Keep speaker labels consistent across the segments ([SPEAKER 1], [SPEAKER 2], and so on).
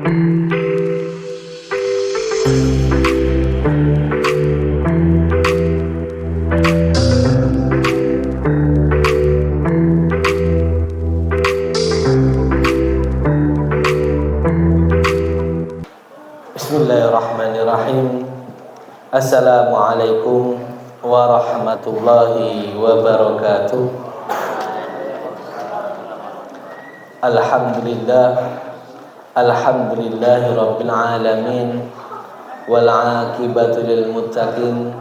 [SPEAKER 1] Bismillahirrahmanirrahim. Assalamualaikum warahmatullahi wabarakatuh. Alhamdulillahi rabbil alamin, wal aqibatu lil muttaqin,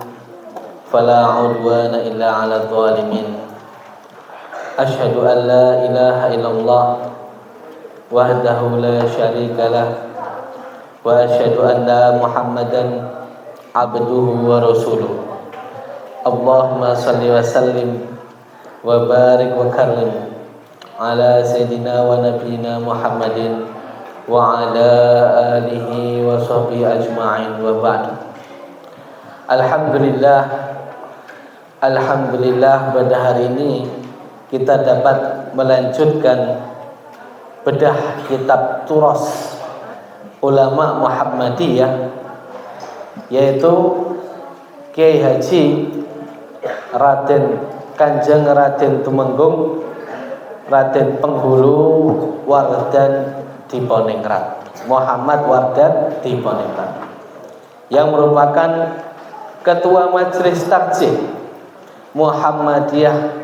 [SPEAKER 1] fala udwana illa 'alal zalimin. Asyhadu an la ilaha illallah wahdahu la syarikalah, wa asyhadu anna Muhammadan abduhu wa rasuluh. Allahumma salli wa sallim wa barik wa karrim ala sayyidina wa nabiyina Muhammadin wa ala alihi wa sahbihi ajma'in, wa ba'd. Alhamdulillah pada hari ini kita dapat melanjutkan bedah kitab Turas ulama Muhammadiyah, yaitu Kiai Haji Raden Kanjeng Raden Tumenggung Raden Penghulu Wardan Diponegrat, Muhammad Wardan Diponegrat, yang merupakan ketua majelis takjih Muhammadiyah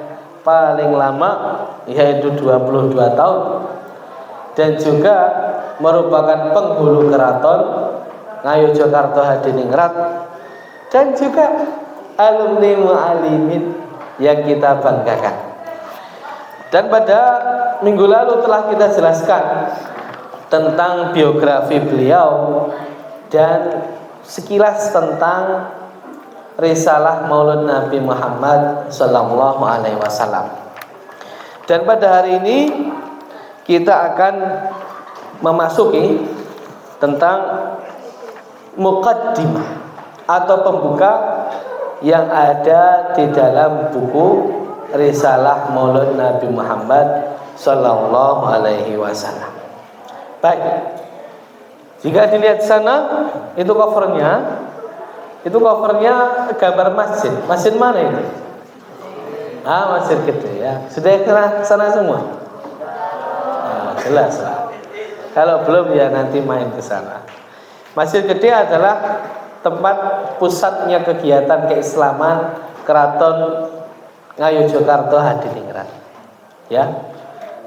[SPEAKER 1] paling lama, yaitu 22 tahun, dan juga merupakan penghulu keraton Ngayogyakarta Hadiningrat, dan juga alumni mu'alimin yang kita banggakan. Dan pada minggu lalu telah kita jelaskan tentang biografi beliau dan sekilas tentang risalah Maulid Nabi Muhammad sallallahu alaihi wasallam. Dan pada hari ini kita akan memasuki tentang muqaddimah atau pembuka yang ada di dalam buku Risalah Maulid Nabi Muhammad sallallahu alaihi wasallam. Baik. Jika dilihat sana, itu covernya gambar masjid. Masjid mana itu? Masjid gede ya. Sudah ke sana semua? Jelas lah. Kalau belum ya nanti main ke sana. Masjid Gede adalah tempat pusatnya kegiatan keislaman Keraton Ngayogyakarta Hadiningrat. Ya.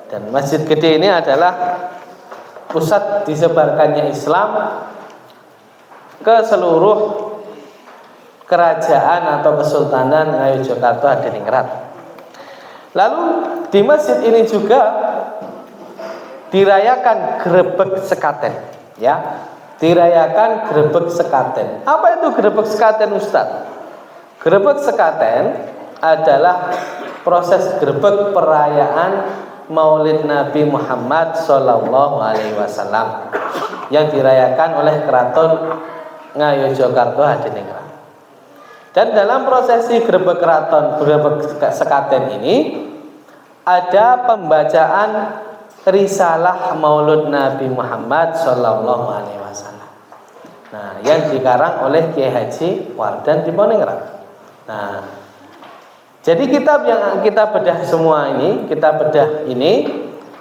[SPEAKER 1] Dan Masjid Gede ini adalah pusat disebarkannya Islam ke seluruh kerajaan atau kesultanan Ngayogyakarta Hadiningrat. Lalu di masjid ini juga dirayakan grebek sekaten, ya. Dirayakan grebek sekaten. Apa itu grebek sekaten, Ustaz? Grebek sekaten adalah proses grebek perayaan Maulid Nabi Muhammad sallallahu alaihi wasallam yang dirayakan oleh Keraton Ngayogyakarta Hadiningrat. Dan dalam prosesi grebek sekaten ini ada pembacaan Risalah Maulid Nabi Muhammad sallallahu alaihi wasallam. Nah, yang dikarang oleh Kiai Haji Wardan Diponegrat. Nah, jadi kitab yang kita bedah semua ini,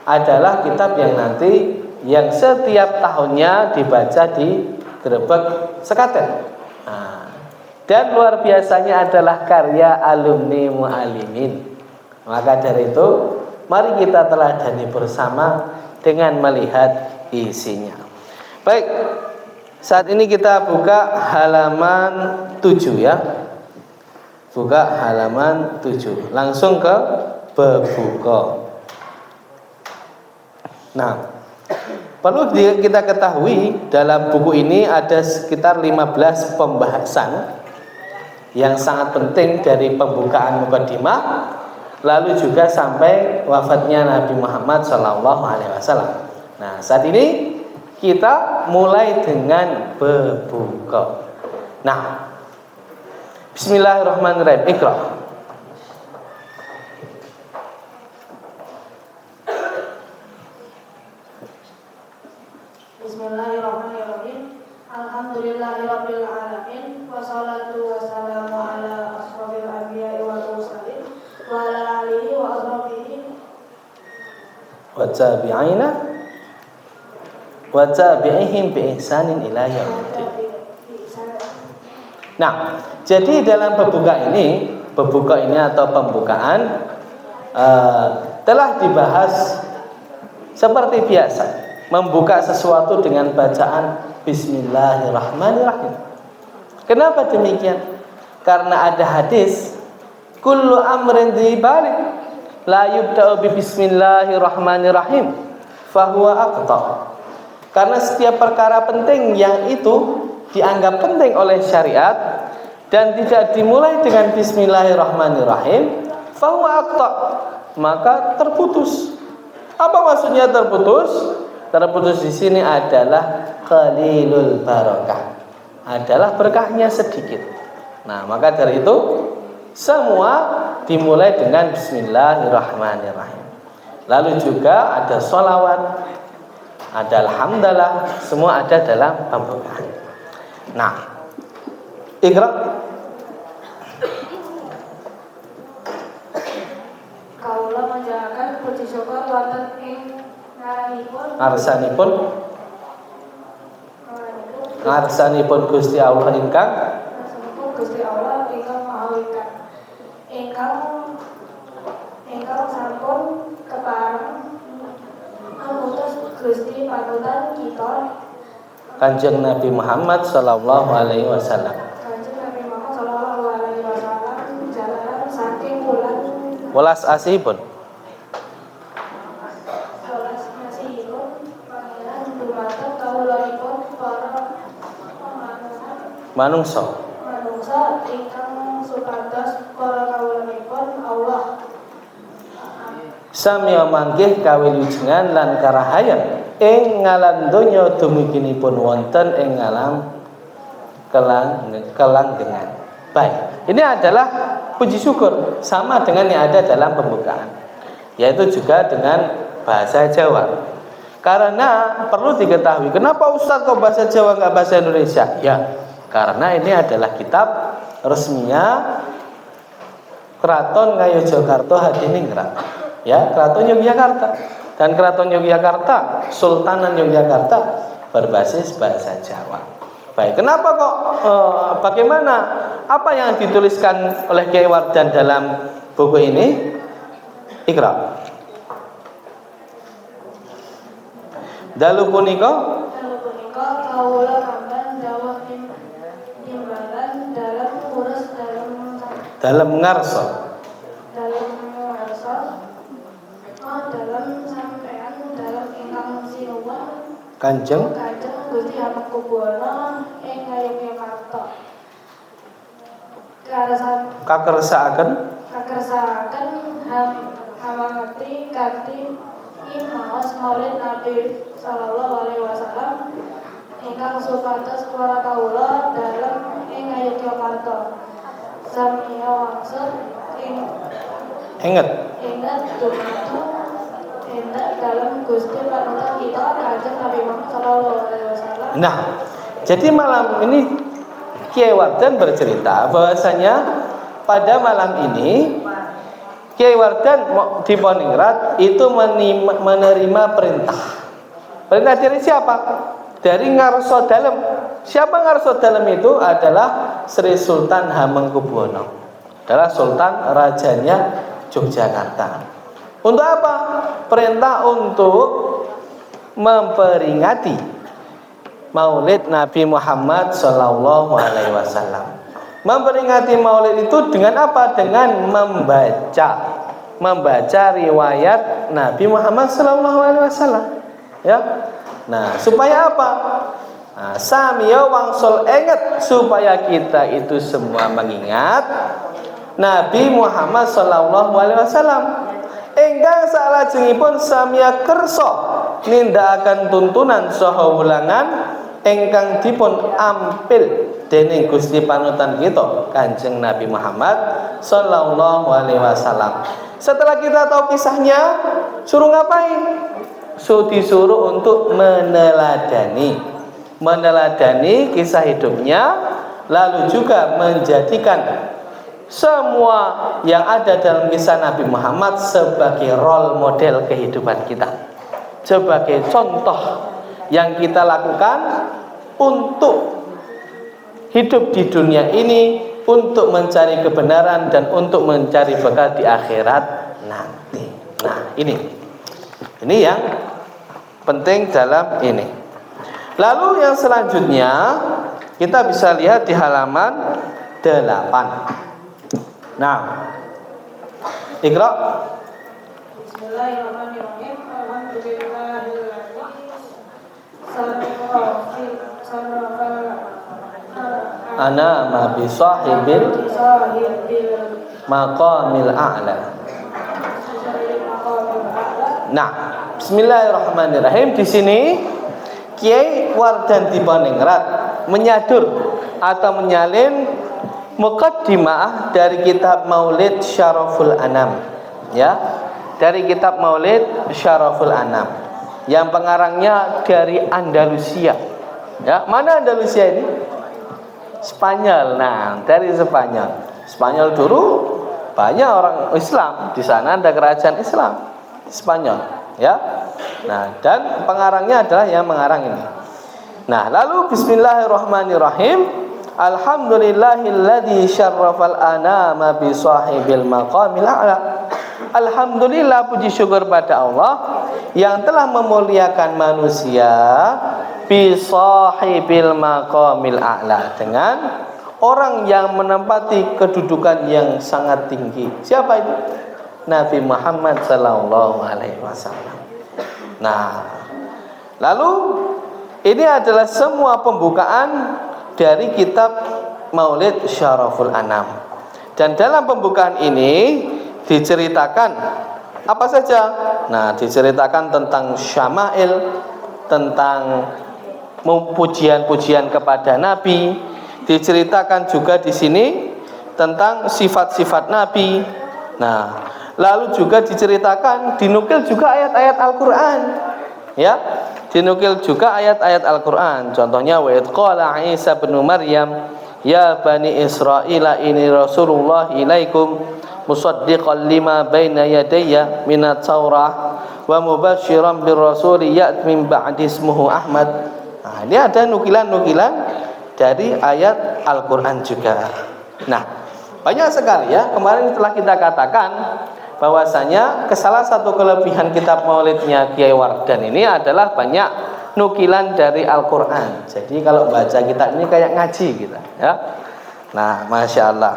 [SPEAKER 1] adalah kitab yang nanti yang setiap tahunnya dibaca di grebek sekaten. Nah, dan luar biasanya adalah karya alumni mu'alimin. Maka dari itu mari kita teladani bersama dengan melihat isinya. Baik, saat ini kita buka halaman 7 ya. Buka halaman 7. Langsung ke bebuka. Nah, perlu kita ketahui dalam buku ini ada sekitar 15 pembahasan yang sangat penting dari pembukaan mukaddimah, lalu juga sampai wafatnya Nabi Muhammad SAW. Nah, saat ini kita mulai dengan berbuka. Nah, bismillahirrahmanirrahim. Iqra.
[SPEAKER 2] Bismillahirrahmanirrahim. Alhamdulillahirabbil alamin wassalatu wassalamu ala asrofil anbiya'i wal mursalin wa ala alihi wa ashabihi
[SPEAKER 1] wa tabi'ina wa tabi'ihim bi ihsanin ila yaumil. Nah, jadi dalam pembuka ini atau pembukaan telah dibahas seperti biasa, membuka sesuatu dengan bacaan Bismillahirrahmanirrahim. Kenapa demikian? Karena ada hadis, kullu amrin dzibalik la yubda'u bi Bismillahirrahmanirrahim fahuwa aqta. Karena setiap perkara penting yang itu dianggap penting oleh syariat dan tidak dimulai dengan Bismillahirrahmanirrahim, fahuwa aqta, maka terputus. Apa maksudnya terputus? Terputus di sini adalah qalilul barakah, adalah berkahnya sedikit. Nah, maka dari itu semua dimulai dengan Bismillahirrahmanirrahim. Lalu juga ada sholawat, ada alhamdulillah, semua ada dalam pembukaan. Nah, Iqra.
[SPEAKER 2] Kaula menjalankan puji syukur wonten ing
[SPEAKER 1] ngarsanipun Gusti Allah ingkang
[SPEAKER 2] Maha Wingkang ingkang sampun kepareng ngutus Gusti panutan kita
[SPEAKER 1] Kanjeng Nabi Muhammad sallallahu alaihi wasallam.
[SPEAKER 2] Kanjeng Nabi Muhammad sallallahu alaihi wasallam jalaran saking bulan
[SPEAKER 1] Welas asihipun manungsa
[SPEAKER 2] ingkang supados para kawulanipun Allah
[SPEAKER 1] sami manggih kawilujengan lan karahayan ing ngalam donya dumuginipun wonten ing ngalam kelanggengan. Baik, ini adalah puji syukur sama dengan yang ada dalam pembukaan, yaitu juga dengan bahasa Jawa. Karena perlu diketahui, kenapa Ustadz kok bahasa Jawa nggak bahasa Indonesia? Ya, karena ini adalah kitab resminya Keraton Ngayogyakarta Hadiningrat, ya, Keraton Yogyakarta. Dan Keraton Yogyakarta, Sultanan Yogyakarta berbasis bahasa Jawa. Baik, kenapa kok bagaimana apa yang dituliskan oleh Kyai Wardan dalam buku ini? Iqra. Dalu punika
[SPEAKER 2] kawula kamban dawuh timbalan dalam ngurus
[SPEAKER 1] dalam ngarsa dalam
[SPEAKER 2] sampean dalam ingkang sinuwun
[SPEAKER 1] Kanjeng
[SPEAKER 2] Gusti Hamengkubuwana ing Ngayogyakarta
[SPEAKER 1] kakersakaken
[SPEAKER 2] hamangati kanthi maos maulid Nabi sallallahu alaihi wasallam ingkang supados para kawula dalam ing Ngayogyakarta samiya wangsul
[SPEAKER 1] inget
[SPEAKER 2] dumateng dalam Gusti panutan kita Kanjeng Nabi Muhammad sallallahu alaihi wasallam.
[SPEAKER 1] Nah, jadi malam ini Kyai Wardan bercerita bahwasanya pada malam ini Kyai Wardan di Poningrat itu menerima perintah. Perintah dari siapa? Dari Ngarso Dalem. Siapa Ngarso Dalem itu? Adalah Sri Sultan Hamengkubuwana. Adalah Sultan Rajanya Yogyakarta. Untuk apa? Perintah untuk memperingati Maulid Nabi Muhammad sallallahu alaihi wasallam. Memperingati Maulid itu dengan apa? Dengan membaca riwayat Nabi Muhammad sallallahu alaihi wasallam. Ya. Nah, supaya apa? Nah, samiya wangsul ingat, supaya kita itu semua mengingat Nabi Muhammad sallallahu alaihi wasallam. Enggang salajengipun samiya kersa nindakaken tuntunan saha wulangan ingkang dipun ampil dening Gusti panutan kita Kanjeng Nabi Muhammad sallallahu alaihi wasallam. Setelah kita tahu kisahnya, suruh ngapain? disuruh untuk meneladani kisah hidupnya, lalu juga menjadikan semua yang ada dalam kisah Nabi Muhammad sebagai role model kehidupan kita, sebagai contoh yang kita lakukan untuk hidup di dunia ini, untuk mencari kebenaran dan untuk mencari bekal di akhirat nanti. Nah, ini yang penting dalam ini. Lalu yang selanjutnya kita bisa lihat di halaman 8. Nah, Iqra.
[SPEAKER 2] Bismillahirrahmanirrahim.
[SPEAKER 1] Ana ma bi sahibil maqamil a'la. Nah, bismillahirrahmanirrahim. Di sini Kiai Wardan Diponingrat menyadur atau menyalin muqaddimah dari kitab Maulid Syaraful Anam, ya, dari kitab Maulid Syaraful Anam yang pengarangnya dari Andalusia, ya. Mana Andalusia ini? Spanyol. Nah, dari Spanyol dulu banyak orang Islam, di sana ada kerajaan Islam Spanyol, ya. Nah, dan pengarangnya adalah yang mengarang ini. Nah, lalu bismillahirrahmanirrahim. Alhamdulillahilladzi syarrafal anama bi sahibil maqamil a'la. Alhamdulillah, puji syukur pada Allah yang telah memuliakan manusia bi sahibil maqamil a'la, dengan orang yang menempati kedudukan yang sangat tinggi. Siapa itu? Nabi Muhammad sallallahu alaihi wasallam. Nah, lalu ini adalah semua pembukaan dari kitab Maulid Syaraful Anam. Dan dalam pembukaan ini diceritakan apa saja? Nah, diceritakan tentang syama'il, tentang pujian-pujian kepada Nabi. Diceritakan juga di sini tentang sifat-sifat Nabi. Nah, lalu juga diceritakan, dinukil juga ayat-ayat Al-Qur'an, ya. Dinukil juga ayat-ayat Al-Qur'an. Contohnya wa id qala Isa bin Maryam ya bani Israila ini Rasulullah ilaikum musaddiqan lima baina yadayya minat Taurah wa mubasysyiran bir rasuli ya'ti min ba'di ismuhu Ahmad. Nah, ini ada nukilan-nukilan dari ayat Al-Qur'an juga. Nah, banyak sekali, ya. Kemarin telah kita katakan bahwasanya salah satu kelebihan kitab Maulidnya Kiai Wardan ini adalah banyak nukilan dari Al-Qur'an. Jadi kalau baca kitab ini kayak ngaji kita, ya. Nah, Masya Allah.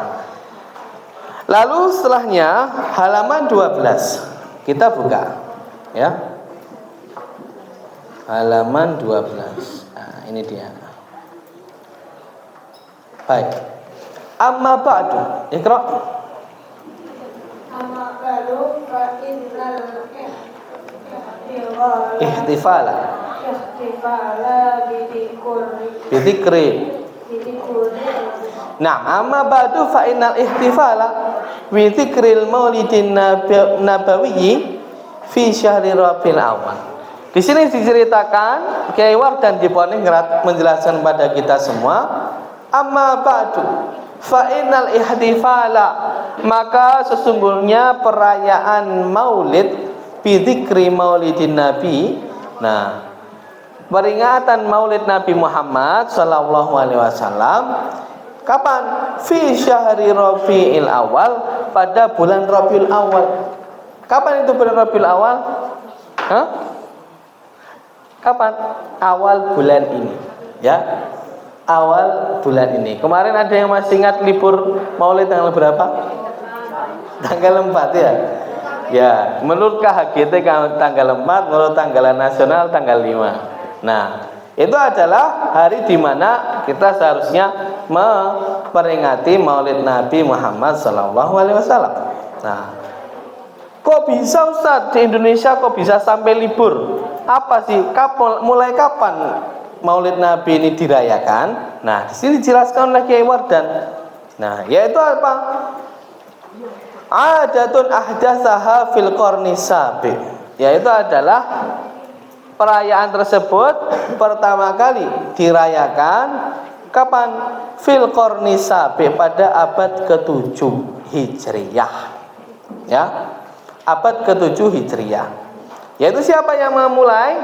[SPEAKER 1] Lalu setelahnya halaman 12 kita buka, ya. Halaman 12. Nah, ini dia. Baik. Amma ba'du. Iqra.
[SPEAKER 2] Amma ba'du fa innal
[SPEAKER 1] Ihtifala
[SPEAKER 2] bidikri.
[SPEAKER 1] Nah, amma ba'du fa innal ihtifala bi dzikril maulidin nabawiyyi fi syahri Rabiul Awal. Di sini diceritakan Kiai Wardan Diponingrat menjelaskan pada kita semua, amma ba'du fa innal ihtifala, maka sesungguhnya perayaan Maulid bi dzikri maulidin Nabi. Nah, peringatan Maulid Nabi Muhammad sallallahu alaihi wasallam kapan? Fi syahri Rabiul Awal, pada bulan Rabiul Awal. Kapan itu bulan Rabiul Awal? Hah? Kapan? Awal bulan ini, ya. Awal bulan ini. Kemarin ada yang masih ingat libur Maulid tanggal berapa? Tanggal 4, ya. Ya, menurut KHGT tanggal 4, menurut tanggalan nasional tanggal 5. Nah, itu adalah hari di mana kita seharusnya memperingati Maulid Nabi Muhammad SAW. Nah, kok bisa Ustaz di Indonesia kok bisa sampai libur? Apa sih? Mulai kapan Maulid Nabi ini dirayakan? Nah, di sini dijelaskan oleh Kiai Wardan. Nah, yaitu apa? Adatun ahdatsaha fil qarni sabi, yaitu adalah perayaan tersebut pertama kali dirayakan kapan? Fil qarni sabi, pada abad ke-7 Hijriyah. Ya. Abad ke-7 Hijriyah. Yaitu siapa yang memulai?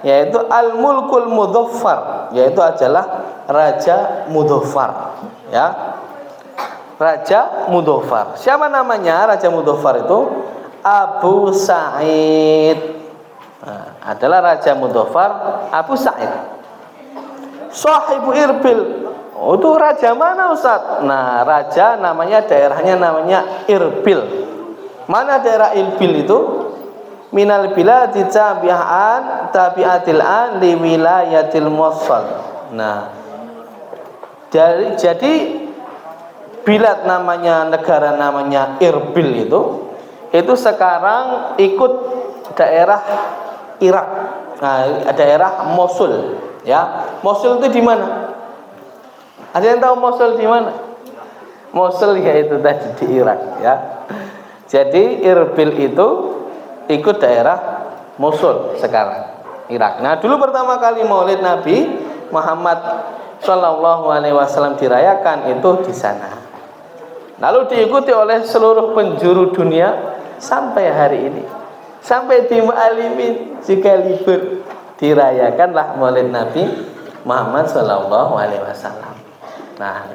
[SPEAKER 1] Yaitu Al-Mulkul Mudhaffar, yaitu adalah Raja Mudhaffar. Ya. Raja Mudhaffar. Siapa namanya Raja Mudhaffar itu? Abu Sa'id. Nah, adalah Raja Mudhaffar Abu Sa'id. Sahibu Irbil. Oh, itu raja mana Ustaz? Nah, raja namanya, daerahnya namanya Irbil. Mana daerah Irbil itu? Minal biladi tabi'atil an li wilayatil Mosul. Nah, jadi bilad namanya, negara namanya Irbil itu sekarang ikut daerah Irak. Nah, daerah Mosul, ya. Mosul itu di mana? Ada yang tahu Mosul di mana? Mosul yaitu tadi di Irak, ya. Jadi Irbil itu ikut daerah Mosul sekarang, Irak. Nah, dulu pertama kali Maulid Nabi Muhammad Shallallahu Alaihi Wasallam dirayakan itu di sana. Lalu diikuti oleh seluruh penjuru dunia sampai hari ini. Sampai di Mu'alimin jika libur dirayakanlah Maulid Nabi Muhammad Shallallahu Alaihi Wasallam. Nah,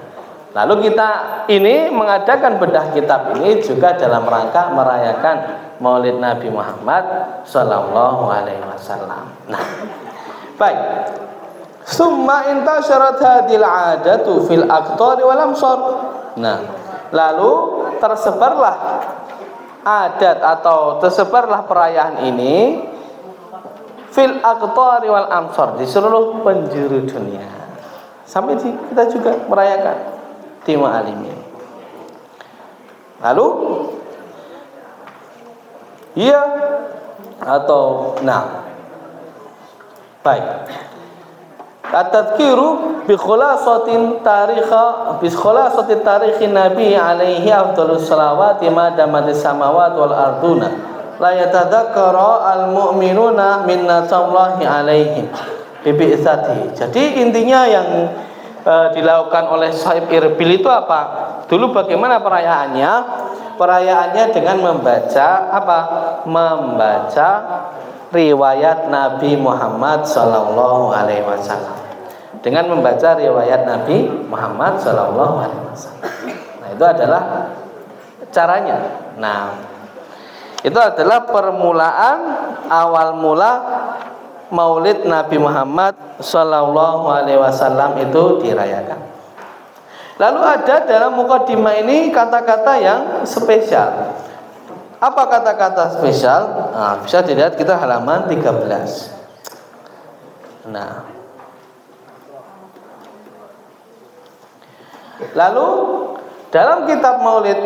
[SPEAKER 1] lalu kita ini mengadakan bedah kitab ini juga dalam rangka merayakan Maulid Nabi Muhammad Shallallahu Alaihi Wasallam. Nah, baik. Summa intasyarat hadil adatu fil aqtari wal amsar. Nah, lalu tersebarlah adat atau tersebarlah perayaan ini fil aqtari wal amsar, di seluruh penjuru dunia. Sampai kita juga merayakan di Mu'alimin. Lalu iya atau nah, baik. At-tadhkiru bi khulasatin tarikhin Nabi alaihi afdhalus shalawati ma damatis samawati wal arduna la yatadzakkara al-mu'minuna minnatallahi alaihim bi bi'tsatihi. Jadi intinya yang dilakukan oleh Sahib Irbil itu apa? Dulu bagaimana perayaannya? Perayaannya dengan membaca apa? Membaca riwayat Nabi Muhammad Sallallahu Alaihi Wasallam. Dengan membaca riwayat Nabi Muhammad Sallallahu Alaihi Wasallam. Nah, itu adalah caranya. Nah, itu adalah permulaan awal mula Maulid Nabi Muhammad Sallallahu Alaihi Wasallam itu dirayakan. Lalu ada dalam mukadimah ini kata-kata yang spesial. Apa kata-kata spesial? Nah, bisa dilihat kita halaman 13. Nah, lalu dalam kitab Maulid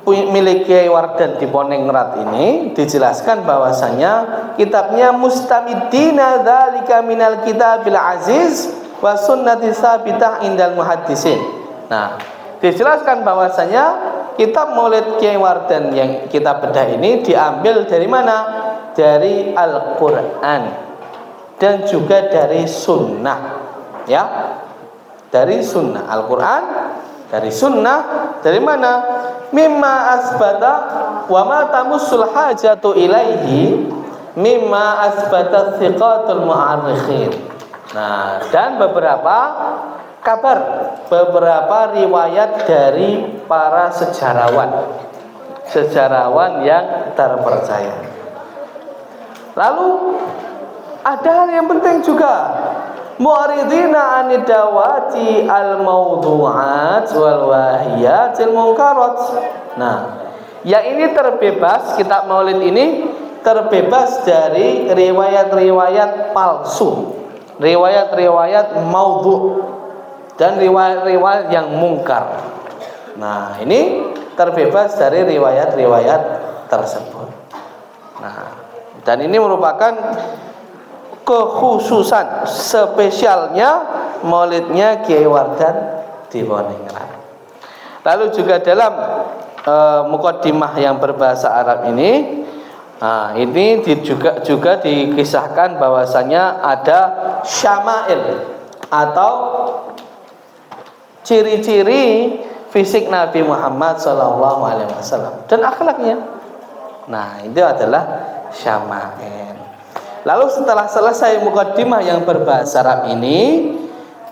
[SPEAKER 1] milik Kiai Wardan Diponegrat ini dijelaskan bahwasanya kitabnya Mustamiddina dzalika minal kitabil aziz wa sunnati sabitah indal muhaddisin. Nah, dijelaskan bahwasanya kitab Maulid Kiai Wardan yang kita bedah ini diambil dari mana? Dari Al-Quran dan juga dari Sunnah, ya, dari Sunnah. Al-Quran, dari Sunnah, dari mana? Mimma asbata wa ma tamussul hajatu ilaihi mimma asbata thiqatul mu'arrikhin. Nah, dan beberapa kabar, beberapa riwayat dari para sejarawan yang terpercaya. Lalu ada hal yang penting juga, mu'ridina anidawati al-mawdu'at wal wahiyatil munkarat. Nah, yang ini terbebas, kitab Maulid ini terbebas dari riwayat-riwayat palsu, riwayat-riwayat maudhu' dan riwayat-riwayat yang mungkar. Nah, ini terbebas dari riwayat-riwayat tersebut. Nah, dan ini merupakan kekhususan spesialnya Maulidnya Kiai Wardan Diponegrat. Lalu juga dalam mukaddimah yang berbahasa Arab ini Nah, ini juga dikisahkan bahwasanya ada syama'il atau ciri-ciri fisik Nabi Muhammad SAW dan akhlaknya. Nah, itu adalah syama'il. Lalu setelah selesai mukaddimah yang berbahasa Arab ini,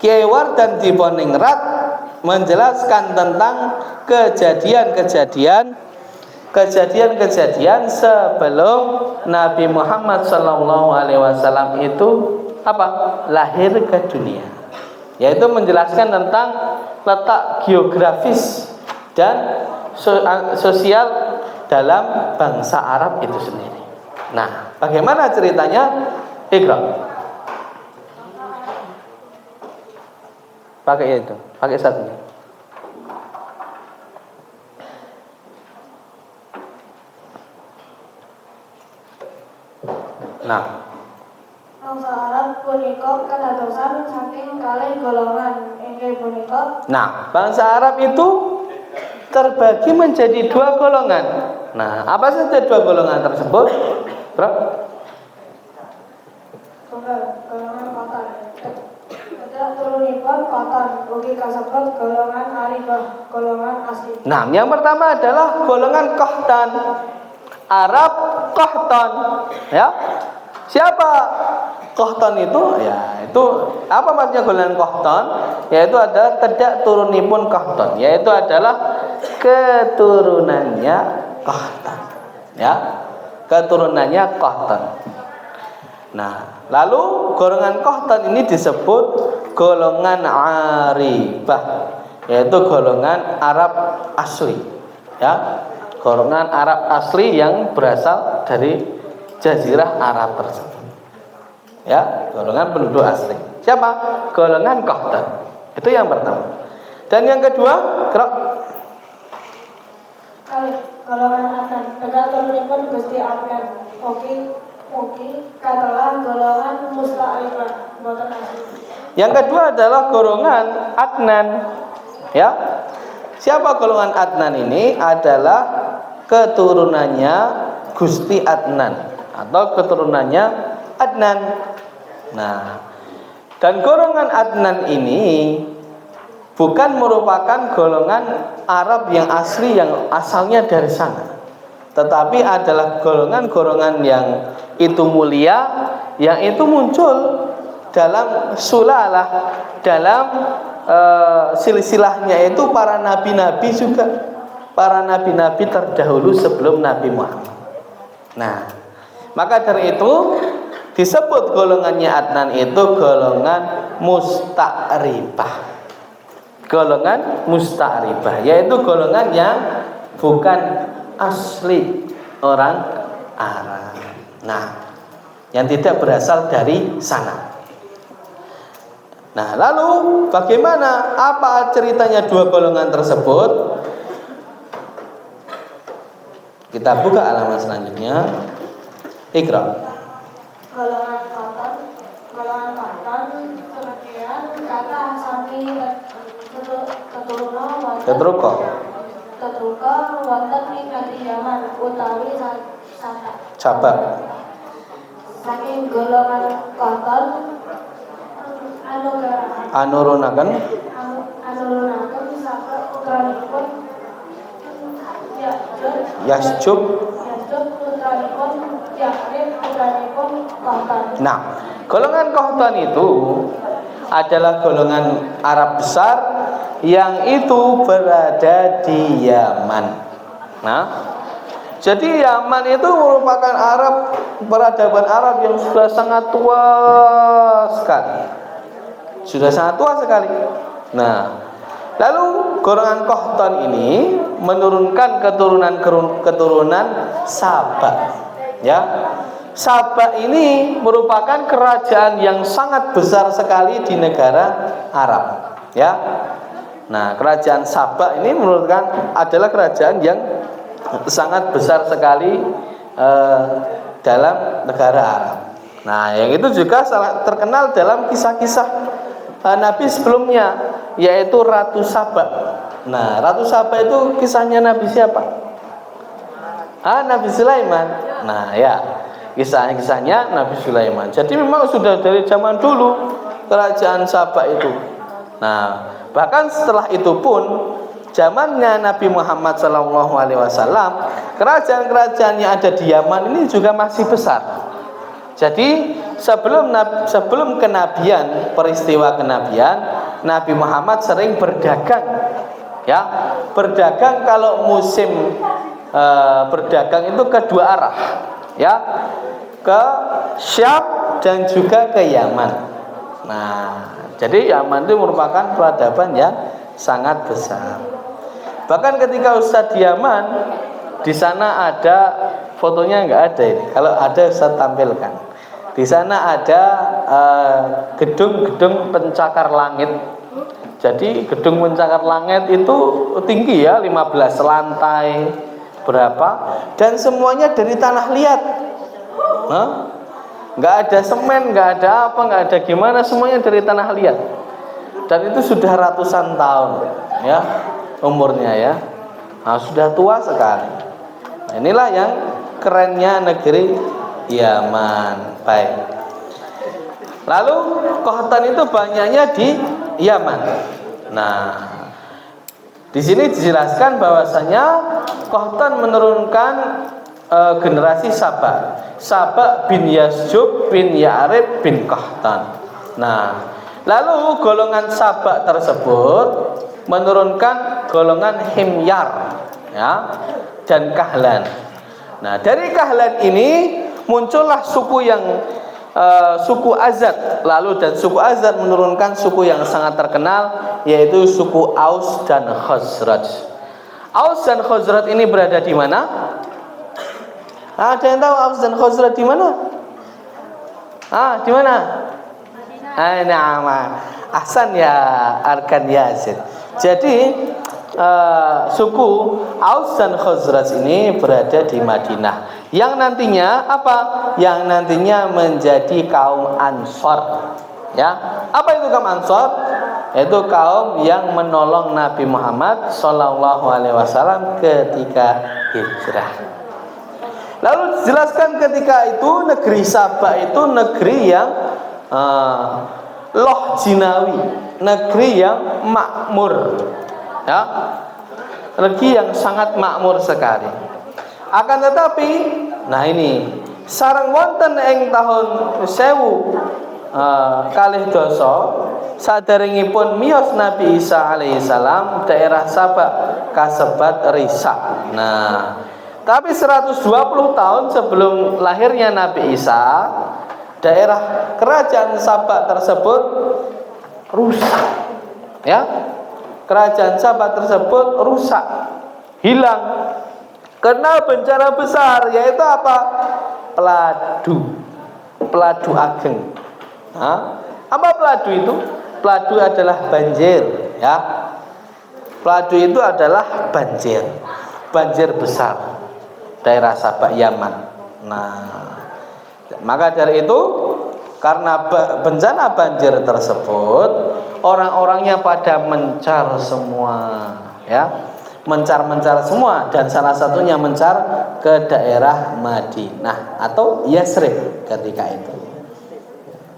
[SPEAKER 1] Kiai Wardan Diponingrat menjelaskan tentang kejadian sebelum Nabi Muhammad SAW itu lahir ke dunia, yaitu menjelaskan tentang letak geografis dan sosial dalam bangsa Arab itu sendiri. Nah, bagaimana ceritanya? Iqra. Pakai itu, pakai satunya. Nah,
[SPEAKER 2] bangsa Arab punika kadadosan saking kalih golongan inggih punika.
[SPEAKER 1] Nah, bangsa Arab itu terbagi menjadi dua golongan. Nah, apa saja dua golongan tersebut, Bro?
[SPEAKER 2] Golongan koton. Tidak turunipun koton, ugi kasebut golongan arifah, golongan asli.
[SPEAKER 1] Nah, yang pertama adalah golongan Qahtan. Arab Qahtan, ya. Siapa Qahtan itu? Ya, itu apa maksudnya golongan Qahtan? Yaitu adalah tidak turunipun Qahtan, yaitu adalah keturunannya Qahtan. Ya, keturunannya Qahtan. Nah, lalu golongan Qahtan ini disebut golongan Arifah, yaitu golongan Arab asli. Ya, golongan Arab asli yang berasal dari Jazirah Arab tersebut. Ya, golongan penduduk asli. Siapa? Golongan Qahtan. Itu yang pertama. Dan yang kedua,
[SPEAKER 2] golongan Adnan. Tidak turunipun Gusti Adnan. Ugi katalah golongan Musta'rifah, boten asli.
[SPEAKER 1] Yang kedua adalah golongan Adnan. Ya. Siapa golongan Adnan ini? Adalah keturunannya Gusti Adnan atau keturunannya Adnan. Nah, dan golongan Adnan ini bukan merupakan golongan Arab yang asli yang asalnya dari sana, tetapi adalah golongan-golongan yang itu mulia, yang itu muncul dalam sulalah, dalam silsilahnya itu para nabi-nabi juga, para nabi-nabi terdahulu sebelum Nabi Muhammad. Nah, maka dari itu disebut golongannya Adnan itu golongan Musta'rifah. Golongan Musta'rifah, yaitu golongan yang bukan asli orang Arab. Nah, yang tidak berasal dari sana. Nah, lalu bagaimana? Apa ceritanya dua golongan tersebut? Kita buka halaman selanjutnya. Iqra.
[SPEAKER 2] Golongan koton, kemudian kata sami
[SPEAKER 1] Tetruko.
[SPEAKER 2] wonten ing negeri Yaman utawi
[SPEAKER 1] Cabak.
[SPEAKER 2] saking golongan koton
[SPEAKER 1] Anurunaken
[SPEAKER 2] sampai putranipun
[SPEAKER 1] Yasjub.
[SPEAKER 2] putranipun Ya'rib putranipun Qahtan.
[SPEAKER 1] Nah, golongan Qahtan itu adalah golongan Arab besar yang itu berada di Yaman. Nah, jadi Yaman itu merupakan peradaban Arab yang sudah sangat tua sekali. Sudah sangat tua sekali. Nah, lalu golongan Qahtan ini menurunkan keturunan Sabak. Ya. Sabak ini merupakan kerajaan yang sangat besar sekali di negara Arab. Ya. Nah, kerajaan Sabak ini adalah kerajaan yang sangat besar sekali dalam negara Arab. Nah, yang itu juga sangat terkenal dalam kisah-kisah Nabi sebelumnya, yaitu Ratu Saba. Nah, Ratu Saba itu kisahnya Nabi siapa? Nabi Sulaiman. Nah ya, kisahnya Nabi Sulaiman. Jadi memang sudah dari zaman dulu kerajaan Sabak itu. Nah, bahkan setelah itu pun zamannya Nabi Muhammad SAW, kerajaan-kerajaan yang ada di Yaman ini juga masih besar. Jadi sebelum kenabian, peristiwa kenabian, Nabi Muhammad sering berdagang. Ya, berdagang kalau musim berdagang itu ke dua arah, ya, ke Syam dan juga ke Yaman. Nah, jadi Yaman itu merupakan peradaban yang sangat besar. Bahkan ketika Ustadz di Yaman, di sana ada fotonya, nggak ada ini. Kalau ada Ustadz tampilkan. Di sana ada gedung-gedung pencakar langit. Jadi gedung pencakar langit itu tinggi ya, 15 lantai berapa, dan semuanya dari tanah liat. Nggak ada semen, nggak ada apa, nggak ada gimana, semuanya dari tanah liat. Dan itu sudah ratusan tahun ya umurnya ya. Nah, sudah tua sekali. Nah, inilah yang kerennya negeri Yaman. Baik. Lalu Qahtan itu banyaknya di Yaman. Nah, di sini dijelaskan bahwasanya Qahtan menurunkan generasi Sabak bin Yasjub bin Ya'rib bin Qahtan. Nah, lalu golongan Sabak tersebut menurunkan golongan Himyar, ya, dan Kahlan. Nah, dari Kahlan ini muncullah suku suku Azad. Lalu dan suku Azad menurunkan suku yang sangat terkenal, yaitu suku Aus dan Khazraj. Aus dan Khazraj ini berada di mana? Ada yang tahu Aus dan Khazraj di mana? Di mana? Nah, ahsan ya Arkan Yazid. Jadi suku Aus dan Khazraj ini berada di Madinah. Yang nantinya apa? Yang nantinya menjadi kaum Ansor. Ya, apa itu kaum Ansor? Itu kaum yang menolong Nabi Muhammad SAW ketika hijrah. Lalu dijelaskan ketika itu negeri Sabak itu negeri yang loh jinawi, negeri yang makmur, ya, negeri yang sangat makmur sekali. Akan tetapi, nah ini sareng wonten ing tahun 1000 kalih dasa saderengipun miyos Nabi Isa alaihissalam, daerah Sabak kasebat risak. Nah, tapi 120 tahun sebelum lahirnya Nabi Isa, daerah kerajaan Sabak tersebut rusak. Ya, kerajaan Sabak tersebut rusak, hilang, karena bencana besar, yaitu apa? Peladu ageng. Apa peladu itu? Peladu adalah banjir, ya. Peladu itu adalah banjir besar daerah Sabak Yaman. Nah, maka dari itu, karena bencana banjir tersebut, orang-orangnya pada mencar semua, ya, mencar semua, dan salah satunya mencar ke daerah Madinah atau Yasrib ketika itu.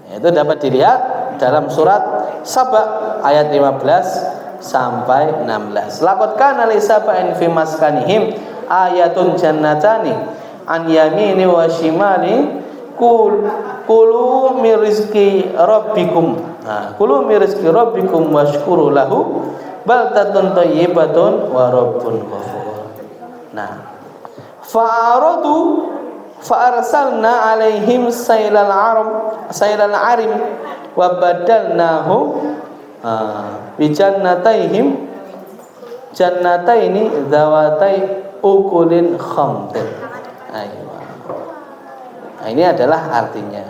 [SPEAKER 1] Itu dapat dilihat dalam surat Sabak ayat 15 sampai 16. Laqad kana li saba'in fi maskanihim ayatun jannatani an yamini wa shimali kulu min rizqi rabbikum. Kulu min rizqi rabbikum washkuru lahu baldatun thayyibatun wa rabbun ghafur. Nah, fa'aradu fa'arsalna alaihim sailal arim wa badalnahum bijannataihim jannataini zawatai ukulin khamtin. Nah, ini adalah artinya.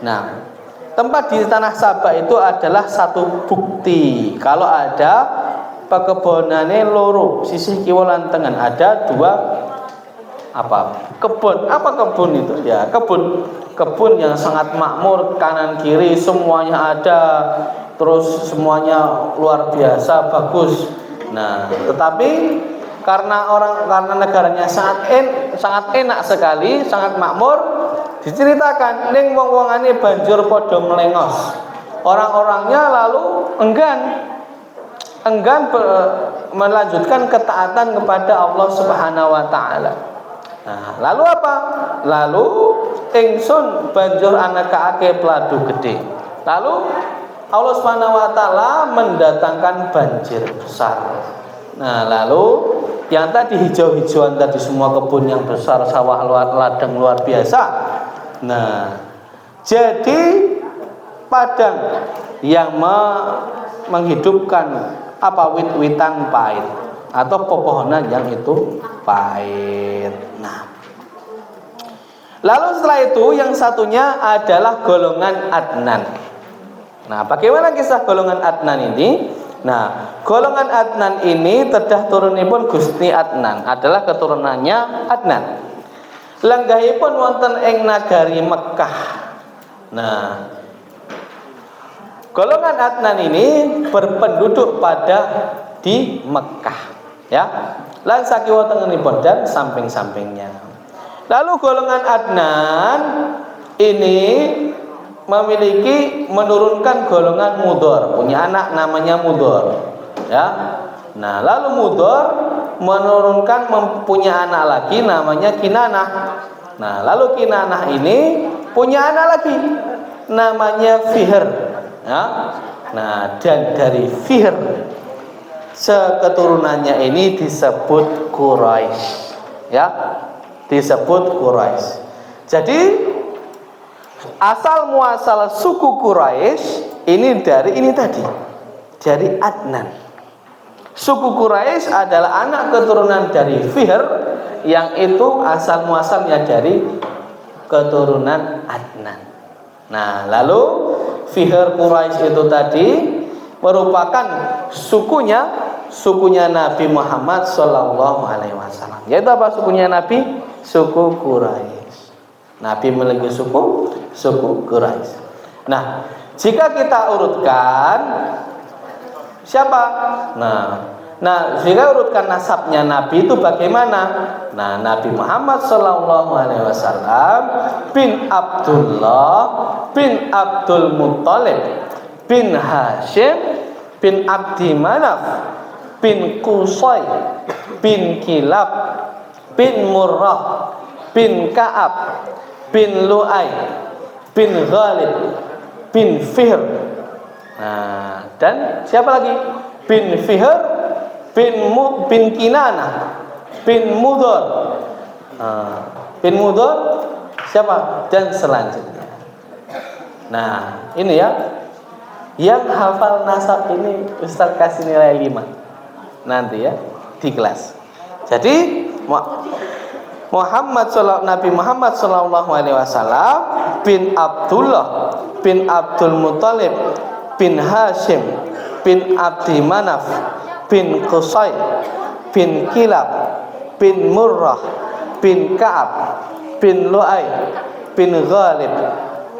[SPEAKER 1] Nah, tempat di tanah Sabak itu adalah satu bukti kalau ada pekebonane loro, sisi kiwa lan tengen, ada dua kebun. Apa kebun itu? Ya, kebun yang sangat makmur, kanan kiri semuanya ada, terus semuanya luar biasa bagus. Nah, tetapi karena negaranya sangat enak sekali, sangat makmur, diceritakan ning wong-wongane banjur padha melengos. Orang-orangnya lalu enggan melanjutkan ketaatan kepada Allah Subhanahu wa taala. Nah, lalu apa? Lalu ingsun banjur anakake pladu gede. Lalu Allah Subhanahu wa taala mendatangkan banjir besar. Nah, lalu yang tadi hijau-hijauan tadi semua kebun yang besar, sawah ladang luar biasa. Nah, jadi padang yang menghidupkan wit-witan pahit atau pepohonan yang itu pahit. Nah, lalu setelah itu yang satunya adalah golongan Adnan. Nah, bagaimana kisah golongan Adnan ini? Nah, golongan Adnan ini tedah turunipun Gusti Adnan, adalah keturunannya Adnan. Lenggahipun wonten ing nagari Mekah. Nah, golongan Adnan ini berpenduduk di Mekah, ya. Lan sakiwa tengenipun dan samping-sampingnya. Lalu golongan Adnan ini menurunkan golongan Mudhor, punya anak namanya Mudhor, ya. Nah, lalu Mudhor menurunkan mempunyai anak lagi namanya Kinanah. Nah, lalu Kinanah ini punya anak lagi namanya Fihr, ya. Nah, dan dari Fihr seketurunannya ini disebut Quraisy, ya, disebut Quraisy. Jadi asal muasal suku Quraisy ini dari Adnan. Suku Quraisy adalah anak keturunan dari Fihr, yang itu asal muasalnya dari keturunan Adnan. Nah, lalu Fihr Quraisy itu tadi merupakan sukunya Nabi Muhammad Sallallahu Alaihi Wasallam. Yaitu apa sukunya Nabi? Suku Quraisy. Nabi memiliki suku Quraisy. Nah, jika kita urutkan siapa? Nah, jika urutkan nasabnya Nabi itu bagaimana? Nah, Nabi Muhammad Sallallahu Alaihi Wasallam bin Abdullah bin Abdul Muttalib bin Hashim bin Abdi Manaf bin Qusay bin Kilab bin Murrah bin Ka'ab bin Lu'ay bin Ghalib bin Fihr. Nah, dan siapa lagi? Bin Fihr bin Kinanah bin Mudhor. Bin Mudhor siapa? Dan selanjutnya. Nah, ini ya, yang hafal nasab ini Ustaz kasih nilai 5 nanti ya di kelas. Jadi Nabi Muhammad Sallallahu Alaihi Wasallam bin Abdullah bin Abdul Muttalib bin Hashim bin Abdi Manaf bin Qusay bin Kilab bin Murrah bin Ka'ab bin Lu'ay bin Ghalib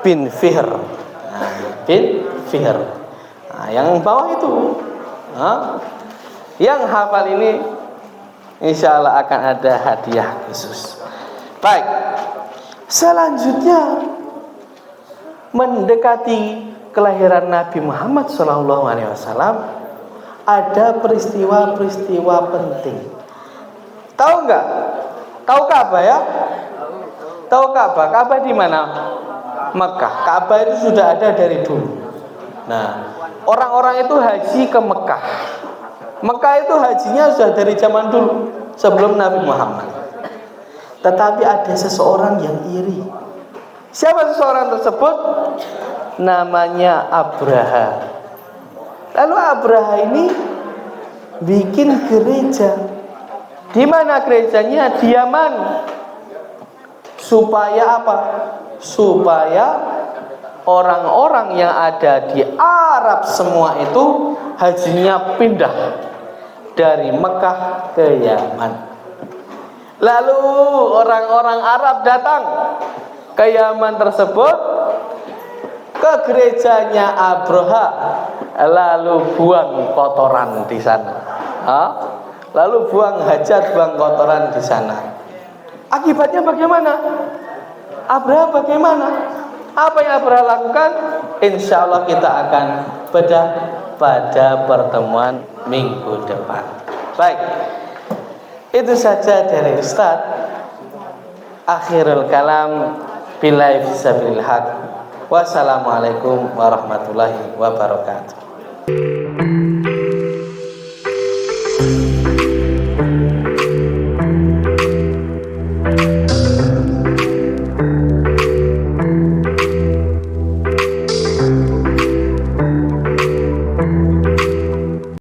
[SPEAKER 1] bin Fihr. Bin Fihr. Nah, yang bawah itu, yang hafal ini insya Allah akan ada hadiah khusus. Baik, selanjutnya mendekati kelahiran Nabi Muhammad SAW ada peristiwa-peristiwa penting. Tahu nggak? Tahu Ka'bah ya? Tahu Ka'bah? Ka'bah di mana? Mekah. Ka'bah itu sudah ada dari dulu. Nah, orang-orang itu haji ke Mekah. Mekah itu hajinya sudah dari zaman dulu, sebelum Nabi Muhammad. Tetapi ada seseorang yang iri. Siapa seseorang tersebut? Namanya Abraha. Lalu Abraha ini bikin gereja. Di mana gerejanya? Di Yaman. Supaya apa? Supaya orang-orang yang ada di Arab semua itu hajinya pindah dari Mekah ke Yaman. Lalu orang-orang Arab datang ke Yaman tersebut, ke gerejanya Abraha, lalu buang kotoran di sana. lalu buang hajat, buang kotoran di sana. Akibatnya bagaimana? Abraha bagaimana? Apa yang Abraha lakukan? Insya Allah kita akan bedah pada pertemuan minggu depan. Baik, itu saja dari Ustadz. Akhirul kalam, billahi fisabilil haq. Wassalamualaikum warahmatullahi wabarakatuh.